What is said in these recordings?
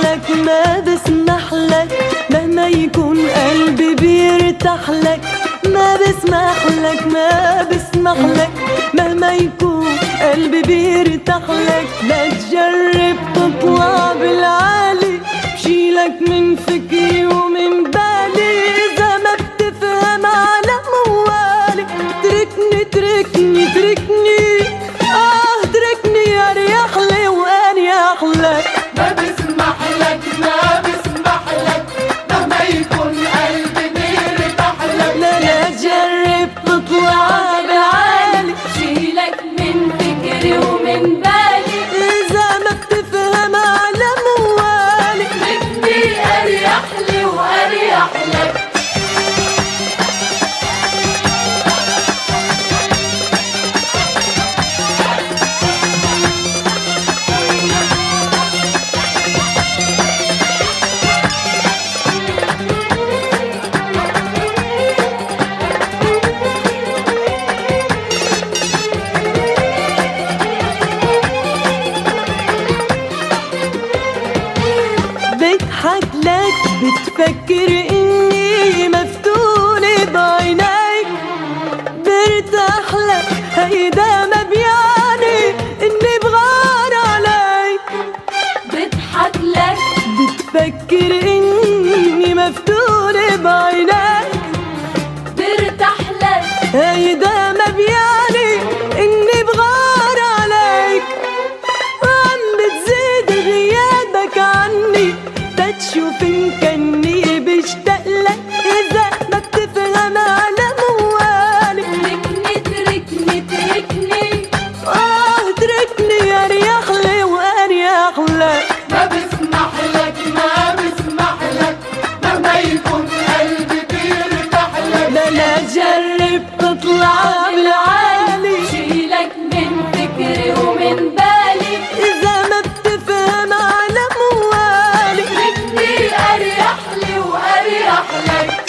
لك ما بسمح لك، مهما يكون قلبي بيرتاح لك. ما بسمح لك ما بسمح لك، مهما يكون قلبي بيرتاح لك. لا تجرب تطلع بالعالي، بشيلك من فكري ومن بالي. إذا ما بتفهم على موالي، تركني تركني تركني، تركني أريح لي وأريح لك. ما بسمح لك ما بسمح لك، مهما يكون قلبي بيرتاح لك. لا تجرب تطلع بالعالي، شيلك من فكري ومن بالي. إذا ما بتفهم على موالي، تركني أريح لي وأريح لك. بضحك لك بتفكر إني مفتونة بعينيك. برتاح لك هيدا ما بيعني إني بغار عليك. بضحك لك بتفكر إني مفتونة بعينيك. برتاح لك هيدا ما بيعني إني بغار عليك. وعم بتزيد غيابك عني، تشوف إن كني بشتاق لك. إذا ما بتفهم على موالي، تركني تركني تركني، تركني أريح لي وأريح لك. ما بسمح لك ما بسمح لك، مهما يكون قلبي بيرتاح لك. لا جرب تطلع بالعالي، شيلك من فكري ومن بالي. إذا ما بتفهم على موالي، تركني أريح لي وأريح لك.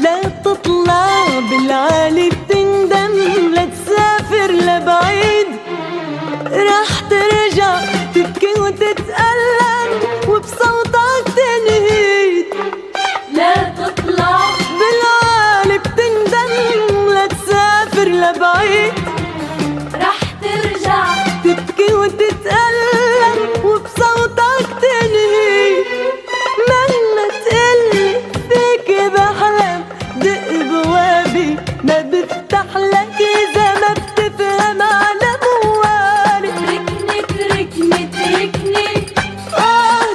لا تطلع بالعالي بتندم، لا تسافر لبعيد. رح ترجع تبكي وتتألم وبصوتك تنهيد. لا تطلع بالعالي بتندم، لا تسافر لبعيد. رح ترجع تبكي وتتألم وبصوتك تنهيد. مهما تقلي فيك بحلم، دق بوابي ما بفتح لك. إذا ما بتفهم على موالي، تركني تركني تركني،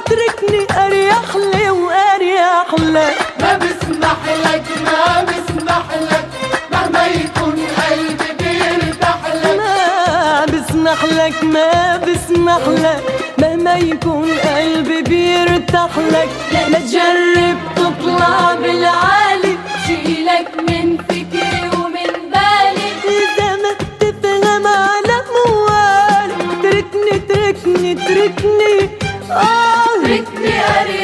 تركني أريح لي وأريح لك. ما بسمح لك ما بسمح لك، مهما يكون قلبي بيرتاح لك. ما بسمح لك ما بسمح لك، مهما يكون قلبي بيرتاح لك. لا تجرب تطلع بالعالي، شيلك من فكري ومن بالي. إذا ما بتفهم على موالي، تركني تركني تركني، تركني أريح